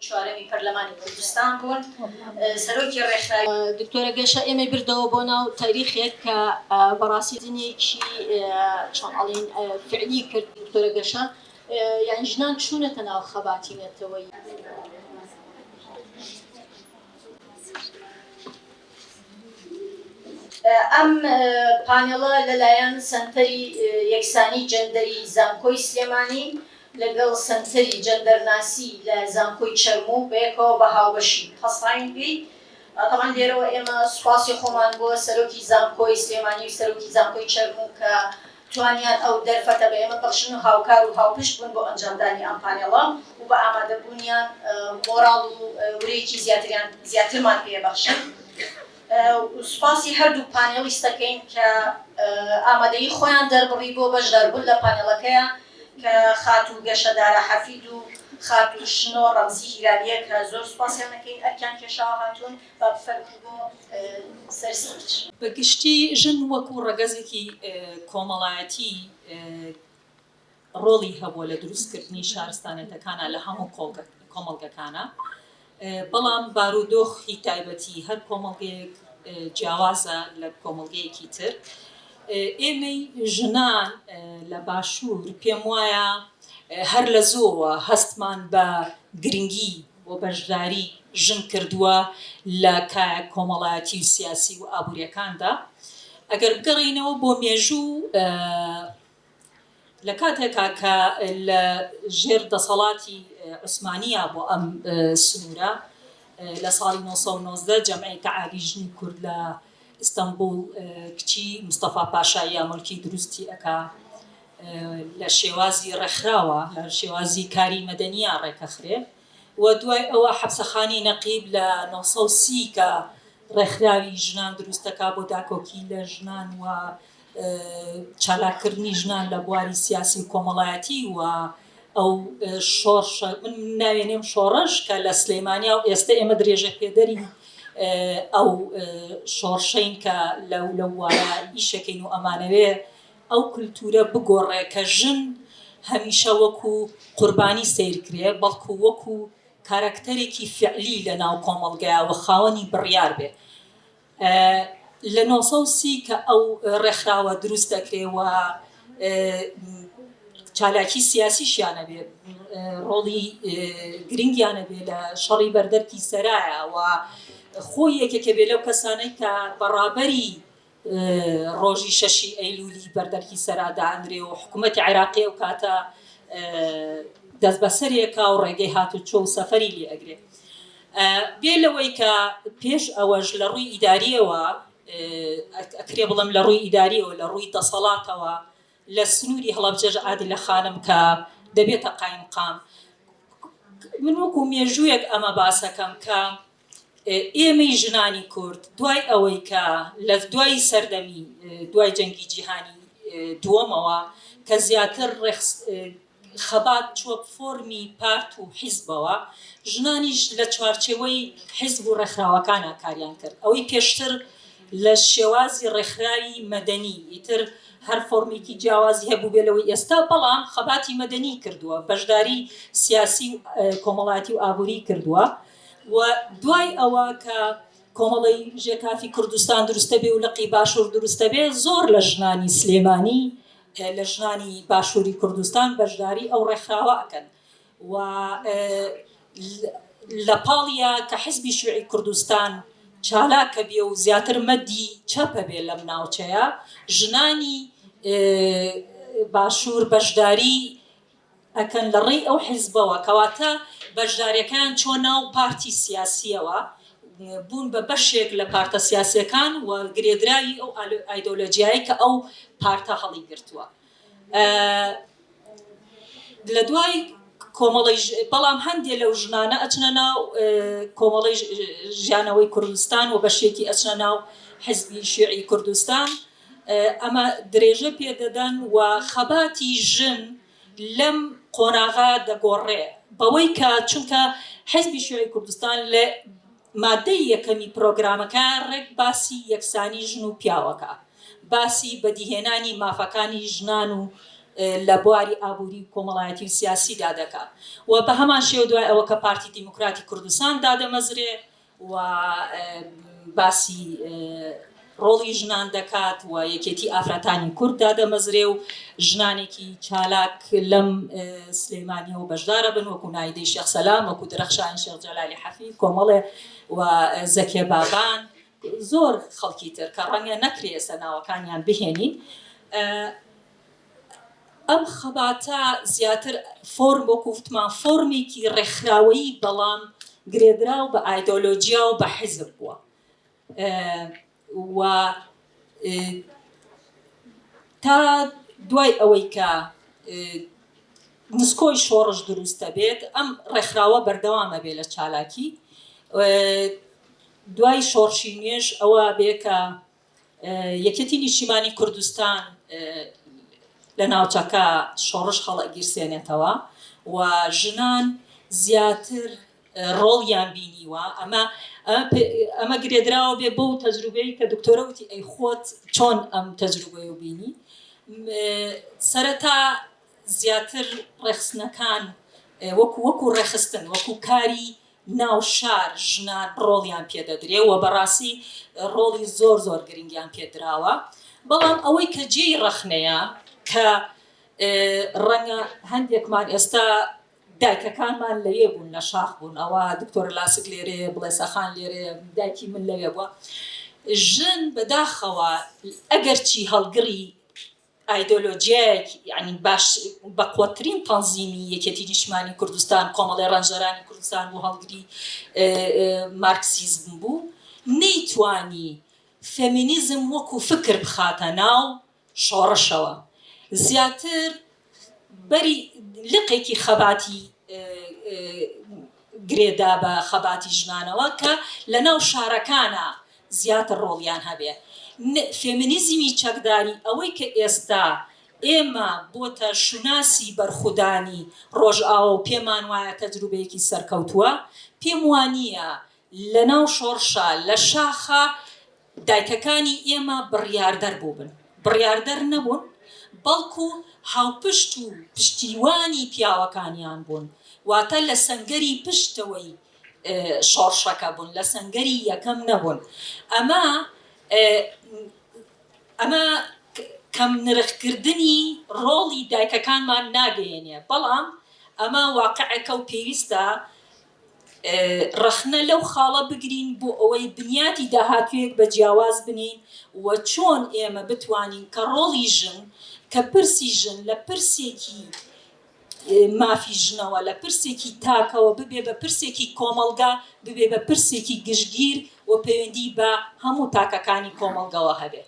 چوارەمی پەرلەمانی کوردستان بوون سەرۆکی ڕێکخراوی دکتۆرە گەشە ئێمە بردەوە بۆ ناو تاریخێک کە بەڕاستی دنیەکی چۆن ئەڵێن فعلی کرد دکتۆرە گەشە یان ژنان چوونەتە ناو خەباتینەتەوەی ئەم پانێڵە لەلایەن سەنتەری یەکسانی جەندەری زانکۆی سلێمانی لەگەڵ سنتەری جەندەرناسی لە زانکۆی چەرموو بەیەکەوە بە هاوبەشی هەسڕین بی تەمان لێرەوە ئێمە سوپاسی خۆمان بۆ سەرۆکی زانکۆی سلێمانی و سەرۆکی زانکۆی چەرموو کە توانیان ئەو دەرفەتە بە ئێمە بەخشن و هاوکار و هاوپشت بوون بۆ ئەنجامدانی ئەم پانێڵە و بە ئامادەبوونیان مۆراڵ و ورەیەکی زیاترمان پێبەخشن. سوپاسی هەردوو پانێڵیستەکەین کە ئامادەیی خۆیان دەربڕی بۆ بەشداربوون لە پانێڵەکەیە کە خاتو گەشەدارە حەفید و خاتو شنۆ ڕەمزی هیرالیە کە زۆر سوپاسیانەکەین ئەرکیان کێشاوە هاتوون بە فەرقی بۆ سەرسیچ. بەگشتی ژن وەکو ڕەگەزێکی کۆمەڵایەتی ڕۆڵی هەبووە لە دروستکردنی شارستانەتەکانە لە هەموو کۆمەڵگەکانە، بەڵام بارودۆخی تایبەتی هەر کۆمەڵگەیەک جیاوازە لە کۆمەڵگەیەکی تر. ئێمەی ژنان لە باشوور پێم وایە هەر لە زۆوە هەستمان بە گرنگی بۆ بەشداری ژن کردووە لە کۆمەڵایەتی و سیاسی و ئابوووریەکاندا. ئەگەر بگەڕینەوە بۆ مێژوو لە کاتێکا کە لە ژێر دەسەڵاتی عوسمانیە بۆ ئەم سنوورە لە ساڵی 1990 جەمعیەتە عالی ژنی کورد لە ئیستانبول کچی مستەفا پاشاییە مڵکی دروستی ئەکا لە شێوازی ڕێکخراوە لە شێوازی کاری مەدەنیە ڕێکەخرێ و دوای ئەوە حەبسەخانی نەقیب لە 1930 کە ڕێکخراوی ژنان دروستەکە بۆ داکۆکی لە ژنان و چالاکردنی ژنان لە بواری سیاسی و کۆمەڵایەتی و ئەو شۆڕش من ناوێنێم شۆڕش کە لە سلێمانیا و ئێستا ئێمە درێژە پێدەری ئەو شۆڕشەین کە لەو وایە ئیشەکەین و ئەمانەوێ ئەو کولتورە بگۆڕێ کە ژن هەمیشە وەکو قوربانی سیرکرێ بەڵکو وەکو کارکتەرێکی فعلی لە ناو کۆمەڵگەیە و خاوەنی بڕیار بێ. لە 1930 کە ئەو ڕێکخراوە دروست دەکرێەوە چالاکی سیاسیشیانە بێ ڕۆڵی گرنگیانە بێ لە شەڕی بەردەرکی سەرایە و خۆی یەکێکە بێ لەو کەسانەی کە بەڕابەری ڕۆژی شەشی ئەیلولی بەردەرکی سەرادا ئەندرێ و حکوومەتی عێراقی و کاتە دەست بەسەرێکا و ڕێگەی هاتوچۆ و سەفەری لێ ئەگرێ. بێ لەوەی کە پێش ئەوەش لە ڕووی ئیداریەوە ئەکرێ بڵم لە ڕووی ئیداریەوە لە ڕووی دەسەڵاتەوە لە سنووری هەڵەبجەژ عادلە خانم کە دەبێتە قایمقام من وەکو مێژوویەک ئەمە باسەکەم کە ئێمەی ژنانی کورد دوای ئەوەی کە لە دوای سەردەمی دوای جەنگی جیهانی دووەمەوە کە زیاتر خەبات چوە فۆرمی پارت و حیزبەوە ژنانیش لە چوارچێوەی حیزب و ڕێکخراوەکانە کاریان کرد. ئەوەی پێشتر لە شێوازی ڕێکخراوی مەدەنی ئیتر هەر فۆرمێکی جیاوازی هەبوو بێلەوەی ئێستا بەڵام خەباتی مەدەنی کردووە بەشداری سیاسی و کۆمەڵایەتی و ئابووری کردووە و دوای ئەوە کە کۆمەڵی ژێکافی کوردستان دروستە بێ و لەقی باشوور دروستە بێ زۆر لە ژنانی سلێمانی لە ژنانی باشووری کوردستان بەشداری ئەو ڕێکخراوە ئەکەن و لە پاڵیە کە حیزبی شیوعی کوردستان چالاکە بێ و زیاتر مەدی چەپە بێ لەم ناوچەیە ژنانی باشوور بەشداری ئەکەن لە ڕێی ئەو حیزبەوە کەواتە بەشداریەکان چۆن ناو پارتی سیاسیەوە بوون بە بەشێک لە پارتە سیاسیەکان و گرێدراوی ئەو ئایدۆلۆجیایی کە ئەو پارتە هەڵی گرتووە. لە دوای کۆمەڵی بەڵام هەندێک لەو ژنانە ئەچنە ناو کۆمەڵی ژیانەوەی کوردستان و بەشێکی ئەچنە ناو حیزبی شیوعی کوردستان ئەمە درێژە پێدەدەن و خەباتی ژن لەم قۆناغا دەگۆڕێ بەوەی کە چونکە حیزبی شیوعی کوردستان لە مادەی یەکەمی پرۆگرامەکە ڕێک باسی یەکسانی ژن و پیاوەکە باسی بەدیهێنانی مافەکانی ژنان و لە بواری ئابووری کۆمەڵایەتی و سیاسیدا دەکات و بە هەمان شێوە دوای ئەوە کە پارتی دیموکراتی کوردستان دادەمەزرێ و باسی ڕۆڵی ژنان دەکات و یەکێتی ئافرەتانی کورد دادەمەزرێ و ژنانێکی چالاک لەم سلێمانیەوە بەشدارە بن وەکو نایدەی شێخ سەلام وەکو درەخشانی شێخ جەلالی حەفیظ کۆمەڵێ و زەکیە بابان زۆر خەڵکی تر کە ڕەنگە نەکرێ ئێستا ناوەکانیان بهێنین. ئەم خەباتە زیاتر فۆرم وەکو وتمان فۆرمێکی ڕێکخراوەیی بەڵام گرێدراو بە ئایدۆلۆجیا و بە حیزب بووە و تا دوای ئەوەی کە نسکۆی شۆڕش دروستە بێت ئەم ڕێکخراوە بەردەوامە بێ لە چالاکی دوای شۆڕشی نوێژ ئەوە بێ کە یەکێتی نیشتیمانی کوردستان لە ناوچەکە شۆڕش هەڵەگیرسێنێتەوە و ژنان زیاتر ڕۆڵیان بینیوە ئەمە گرێدراوە بێ بۆ تەجروبەی کە دکتۆرە وتی ئەی خۆت چۆن ئەم تەجروبەی و بینی سەرەتا زیاتر ڕێخستنەکان وەکو ڕێخستن وەکو کاری ناو شار ژنان ڕۆڵیان پێدەدرێ و بەڕاستی ڕۆڵی زۆر زۆر گرنگیان پێدراوە بەڵام ئەوەی کە جێی ڕەخنەیە کە ڕەنگە هەندێکمان ئێستا دایکەکانمان لەوێ بوون لە شاخ بوون ئەوە دکتۆر لاسک لێرێ بڵێسەخان لێرێ دایکی من لەوێ بووە ژن بەداخەوە ئەگەرچی هەڵگری ئایدۆلۆجیایەک یعنی باش بە قوترین تەنزیمی یەکێتی نیشتیمانی کوردستان کۆمەڵی ڕەنجەرانی کوردستان بوو هەڵگری مارکسیزم بوو نەیتوانی فێمینیزم وەکو فکر بخاتە ناو شۆڕشەوە زیاتر بەری لقێکی خەباتی گرێدا بە خەباتی ژنانەوە کە لە ناو شارەکانە زیاتر ڕۆڵیان هەبێ فێمینیزمی چەکداری ئەوەی کە ئێستا ئێمە بۆتە شوناسی بەرخودانی ڕۆژئاوە و پێمان وایە تەجروبەیەکی سەرکەوتووە پێم وانییە لە ناو شۆڕشە لە شاخە دایکەکانی ئێمە بڕیاردەر بووبن بڕیاردەر نەبوون بەڵکو هاوپشت و پشتیوانی پیاوەکانیان بوون واتە لە سەنگەری پشتەوەی شۆڕشەکە بوون لە سەنگەری یەکەم نەبوون ئەمە کەم نرخکردنی ڕۆڵی دایکەکانمان ناگەیەنێ بەڵام ئەمە واقعەکە و پێویستە ڕەخنە لەو خاڵە بگرین بۆ ئەوەی بنیاتی داهاتوێک بە جیاواز بنین و چۆن ئێمە بتوانین کە ڕۆڵی ژن کە پرسی ژن لە پرسێکی مافی ژنەوە لە پرسێکی تاکەوە ببێ بە پرسێکی کۆمەڵگا ببێ بە پرسێکی گشتگیر و پەیوەندی بە هەموو تاکەکانی کۆمەڵگەوە هەبێت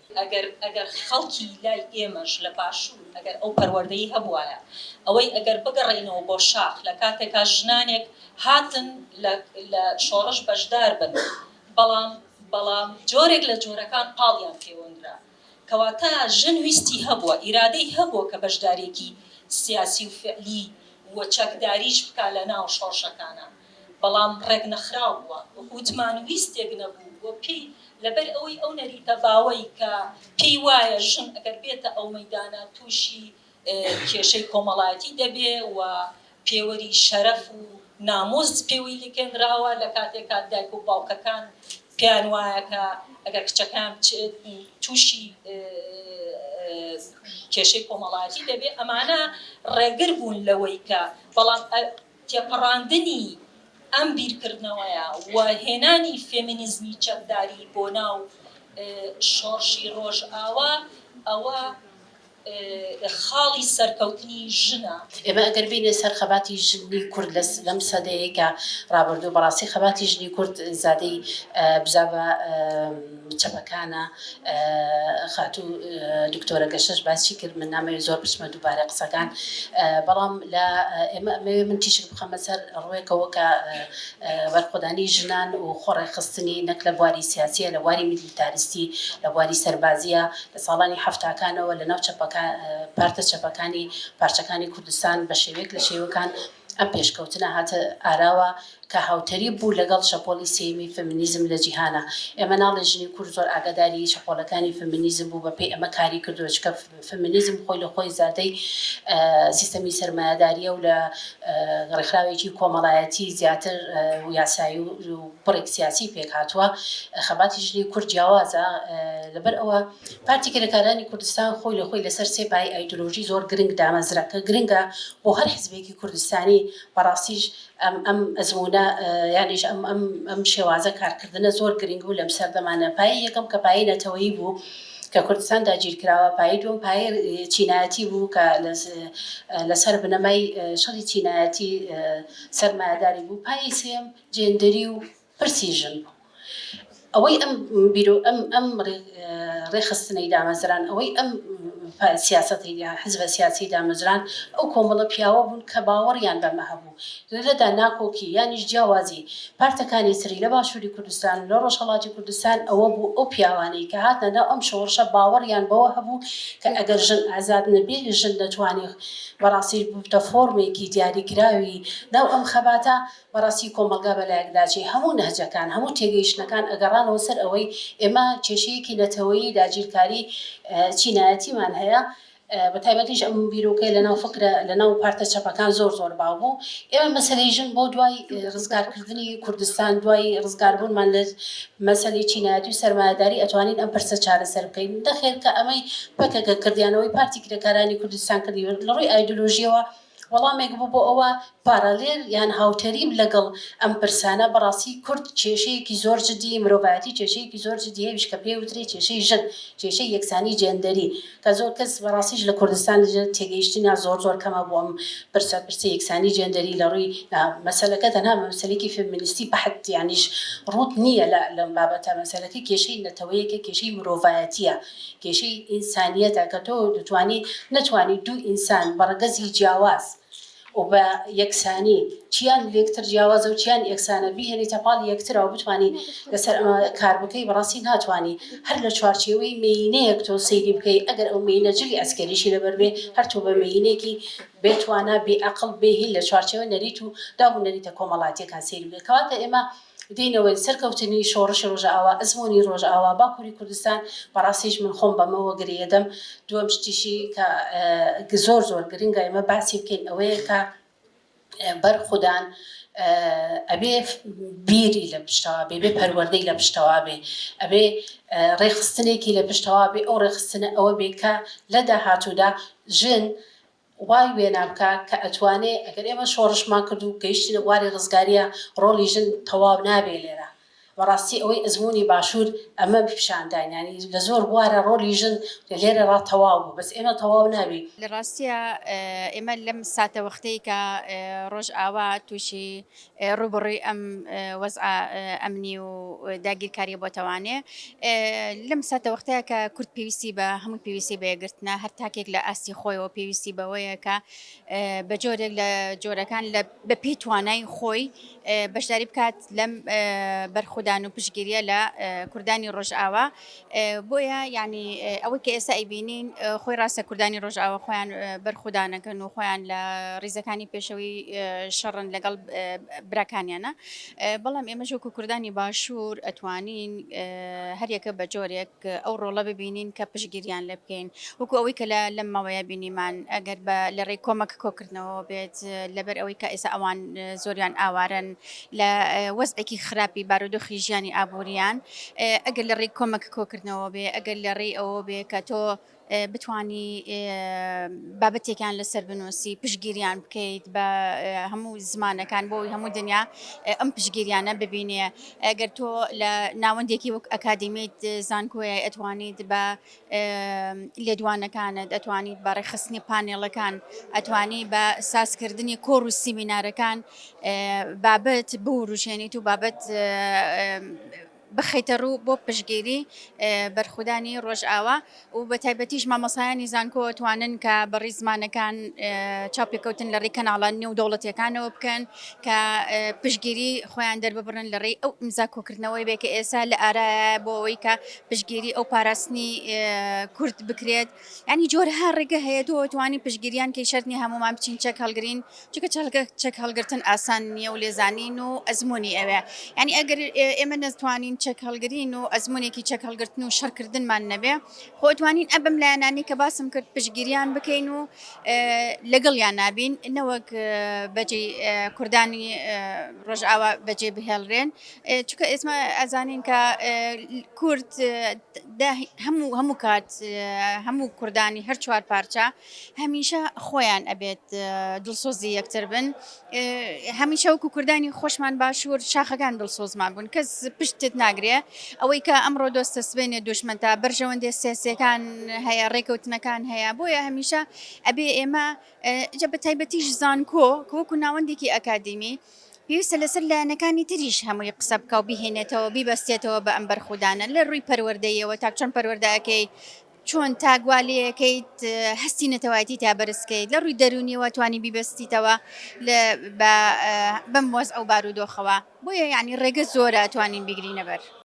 ئەگەر خەڵکی لای ئێمەش لە پاشوو ئەگەر ئەو پەروەردەیی هەبوایە ئەوەی ئەگەر بگەڕێنەوە بۆ شاخ لە کاتێکا ژنانێک هاتن لە شۆڕش بەشدار بن بەڵام جۆرێک لە جۆرەکان پاڵیان پەیوەندرا کەواتە ژن ویستی هەبووە ئیرادەی هەبووە کە بەشدارێکی سیاسی و فعلی و چەکداریش بکا لە ناو شۆڕشەکانە بەڵام ڕێک نەخراو بووە وتمان ویستێک نەبوو بۆ پێی لەبەر ئەوەی ئەو نەریتە باوەی کە پێی وایە ژن ئەگەر بێتە ئەو مەیدانە تووشی کێشەی کۆمەڵایەتی دەبێ و پێوەری شەرەف و نامۆز پێوەی لێکێنراوە لە کاتێکا دایک و باوکەکان پێیان وایە کە ئەگەر کچەکان تووشی کێشەی کۆمەڵایەتی دەبێ ئەمانە ڕێگر بوون لەوەی کە بەڵام تێپەڕاندنی ئەم بیرکردنەوەیە و هێنانی فێمینیزمی چەکداری بۆ ناو شۆڕشی ڕۆژئاوا ئەوە خاڵی سەرکەوتنی ژنە ئێمە ئەگەر بینێ سەر خەباتی ژنی کورد لەم سەدەیەکە ڕابردوو بەڕاستی خەباتی ژنی کورد زادەی بزاوە چەپەکانە خاتوو دکتۆرە گەشەش باسی کرد من نامەوێت زۆر بچمە دووبارە قسەکان بەڵام لە ئێمە من تیشک بخەمە سەر ڕوێکەوە کە بەرخۆدانی ژنان و خۆڕێ خستنی نەک لە بواری سیاسیە لە بواری میلیتاریستی لە بواری سەربازیە لە ساڵانی حەفتاکانەوە لە ناو پارتە چەپەکانی پارچەکانی کوردستان بە شێوەیەک لە شێوەکان ئەم پێشکەوتنە هاتە ئاراوە کە هاوتەری بوو لەگەڵ شەپۆلی سێمی فەمینیزم لە جیهانە ئێمە ناڵێ ژنی کورد زۆر ئاگاداری شەپۆلەکانی فەمینیزم بوو بەپێی ئەمە کاری کردووە چکە فەمینیزم خۆی لە خۆی زادەی سیستەمی سەرمایه‌داریە و لە ڕێکخراوێکی کۆمەڵایەتی زیاتر و یاسایی و بڕێک سیاسی پێک هاتووە خەباتی ژنی کورد جیاوازە لەبەر ئەوە پارتی کرێکارانی کوردستان خۆی لە خۆی لەسەر سێ پای ئایدۆلۆژی زۆر گرنگ دامەزرا کە گرنگە بۆ هەر حزبێکی کوردستانی بەڕاستیش ئەم ئەزمونە یانیش ئەم شێوازە کارکردنە زۆر گرنگ بوو لەم سەردەمانە پایی یەکەم کە پایی نەتەوەیی بوو کە کوردستان داگیرکراوە پایی دوم پایی چینایەتی بوو کە لەسەر بنەمای شەڕی چینایەتی سەرمایه‌داری بوو پایی سێم جێندەری و پرسیژن بوو ئەوەی ئەم ڕێخستنەی دامەزران ئەوەی ئەم سیاسەتی حزبە سیاسی دامەزران ئەو کۆمەڵە پیاوە بوون کە باوەڕیان بەمە هەبوو لەدا ناکۆکی یانیش جیاوازی پارتەکانی تری لە باشووری کوردستان و لە ڕۆژهەڵاتی کوردستان ئەوە بوو ئەو پیاوانەی کە هاتنە ئەم شۆڕشە باوەڕیان بەوە هەبوو کە ئەگەر ژن ئازاد نەبێ ژن دەتوانێت بەڕاستی بتە فۆرمێکی دیاریکراوی ناو ئەم خەباتە بەڕاستی کۆمەلگا بەلایەکداچی هەموو نەهجەکان هەموو تێگەیشتنەکان ئەگەڕانەوە سەر ئەوەی ئێمە کێشەیەکی نەتەوەیی داگیرکاری چینایەتیمان هەیە بە تایبەتیش ئەم بیرۆکەی لەناو فکرە لەناو پارتە چەپەکان زۆر باو بوو ئێمە مەسەلەی ژن بۆ دوای ڕزگارکردنی کوردستان دوای ڕزگاربوونمان لە مەسەلەی چینایەتی و سەرمایه‌داری ئەتوانین ئەم پرسە چارەسەر بکەین دەخێر کە ئەمەی پەکەکە کردیانەوەی پارتی کرێکارانی کوردستان کردی لە ڕووی ئایدۆلۆژیەوە وەڵامێک بوو بۆ ئەوە پارالێل یان هاوتەریم لەگەڵ ئەم پرسانە بەڕاستی کورد کێشەیەکی زۆر جدی مرۆڤایەتی کێشەیەکی زۆر جدی هەیە کە پێی وترێ کێشەی ژن کێشەی یەکسانی جێندەری کە زۆر کەس بەڕاستیش لە کوردستان تێگەیشتنیا زۆر کەمە بۆ ئەم پرسە یەکسانی جێندەری لە ڕووی مەسەلەکە تەنها مەسەلێکی فێمینیستی بەحت یانیش ڕوت نییە لەم بابەتە مەسەلەکە کێشەی نەتەوەیەکە کێشەی مرۆڤایەتیە کێشەی ئینسانیەتە کە تۆ نەتوانی دوو ئینسان بەڕگەزی جیاواز و بە یەکسانی چیان لێکتر جیاوازە و چیان یەکسانە بیهێنی تەپاڵ یەکترەوە بتوانانی لەسەر ئەمە کار بکەی بەڕاستی ناتوانانی هەر لە چوارچێوەی مینەیەک تۆ سەیری بکەی ئەگەر ئەو مینە جلی ئەسکەریشی لەبەر بێ هەر تۆ بە مینێکی بێتوانە بێعەقڵ بێهیل لە چوارچێوە نەریت و دابوونەریتە کۆمەڵاتیەکان سەیری بکەی کەواتە ئێمە دینەوەی سەرکەوتنی شۆڕشی ڕۆژئاوا ئەزمموی ڕۆژئاوا باکووری کوردستان بەڕاستیش من خۆم بەمەوە گرێدەم دووەم شتیشی کە زۆر گرنگە ئێمە باسی بکەین ئەوەیە کە بەرخودان ئەبێ بیری لە پشتەوە بێ پەروەردەی لە پشتەوە بێ ئەبێ ڕێخستنێکی لە پشتەوە بێ ئەو ڕێخستنە ئەوە بێ کە لە داهاتوودا ژن وای وێنا بکە کە ئەتوانێ ئەگەر ئێمە شۆڕشمان کرد و گەیشتنە واری ڕزگاریە ڕۆڵی ژن تەواو نابێ لێرە بەڕاستی ئەوەی ئەزمموی باشوور ئەمە پیشاندانیانی لە زۆر بوارە ڕۆلی ژن لێرە ڕا تەواو بوو بەس ئێمە تەواو نابێ لە ڕاستیە ئێمە لەم ساتە وەختەی کە ڕۆژئاوا تووشی ڕوبڕی ئەم وەزع ئەمنی و داگیرکاری بۆتەوانێ لەم ساتە وەختەیە کە کورد پێویستی بە هەموو پێویستی بەیەگرتنە هەر تاکێک لە ئاستی خۆیەوە پێویستی بەوەیە کە بە جۆرێک لە جۆرەکان بە پێی توانای خۆی بەشداری بکات لەم بەرخودان و پشگیریە لە کوردانی ڕۆژئاوا بۆیە یعنی ئەوەی کە ئێستا ئەیبینین خۆی ڕاستە کوردانی ڕۆژئاوا خۆیان بەرخودانەکەن و خۆیان لە ڕیزەکانی پێشەوەی شەڕن لەگەڵ براکانیانە بەڵام ئێمە ژووکو کوردانی باشوور ئەتوانین هەریەکە بە جۆرێک ئەو ڕۆڵە ببینین کە پشگیریان لێ بکەین وەکو ئەوەی کە لەم ماوەیە بینیمان ئەگەر لە ڕێی کۆمەک کۆکردنەوە بێت لەبەر ئەوەی کە ئێستا ئەوان زۆریان ئاوارن لە وەزعێکی خراپی بارودۆخی ژیانی ئابوووریان ئەگەر لە ڕێی کۆمەک کۆکردنەوە بێ ئەگەر لە ڕێی ئەوە بێ کە تۆ بتوانی بابەتێکان لەسەر بنووسی پشگیریان بکەیت بە هەموو زمانەکان بۆی هەموو دنیا ئەم پشگیریانە ببینێ ئەگەر تۆ لە ناوەندێکی وەک ئەکادیمیت زانکۆیە ئەتوانیت بە لێدوانەکانت ئەتوانیت بە ڕێخستنی پانێڵەکان ئەتوانی بە سازکردنی کۆڕ و سیمینارەکان بابەت بوروژێنیت و بابەت بخەیتە ڕوو بۆ پشگیری بەرخودانی ڕۆژئاوا و بە تایبەتیش مامۆسایانی زانکۆ توانن کە بەڕی زمانەکان چاپێککەوتن لە ڕێی کەناڵان نێو دەوڵەتیەکانەوە بکەن کە پشگیری خۆیان دەرببڕن لە ڕێی ئەو ئیمزا کۆکردنەوەی بێکە ئێستا لە ئارایە بۆ ئەوەی کە پشگیری ئەو پاراستنی کورد بکرێت ینی جۆرەها ڕێگە هەیە تۆ توانی پشگیریان کەی شەرنی هەمومان بچین چەک هەڵگرین چکە چەک هەڵگرتن ئاسان نییە و لێزانین و ئەزمموی ئەوێ ینی ئەگەر ئێمە نەتوانین چەک هەڵگرین و ئەزمونێکی چەک هەڵگرتن و شەرکردنمان نەبێ خۆتوانین ئەبم لایەنانی کە باسم کرد پشگیریان بکەین و لەگەڵیان نابین نەوەک بەجێ کوردانی ڕۆژئاوا بەجێ بهێڵرێن چکە ئێسمە ئەزانین کە کورد هەموو کات هەموو کوردانی هەر چوار پارچە هەمیشە خۆیان ئەبێت دڵسۆزی یەکتر بن هەمیشە وەکو کوردانی خۆشمان باشوور شاخەکان دڵسۆزمان بوون کەس پشتت ناگرێ ئەوەی کە ئەمڕۆ دۆستە سبێنێ دوشمنتا بەرژەوەندێ سیاسیەکان هەیە ڕێکەوتنەکان هەیە بۆیە هەمیشە ئەبێ ئێمە جە بە تایبەتیش زانکۆ کە وەکو ناوەندێکی ئەکادمی پێویستە لەسەر لایەنەکانی تریش هەمووی قسە بکە و بیهێنێتەوە بیبەستێتەوە بە ئەم بەرخودانە لە ڕووی پەروەردەیەوە تا چۆن پەروەردەکەی چۆن تاگوالەکەیت هەستی نەتەوایەتی تا بەرزکەیت لە ڕووی دەرونیەوە توانی بیبەستیتەوە بەم وەز ئەو بارودۆخەوە بۆیە یعنی ڕێگە زۆرە توانین بیگرینە بەر.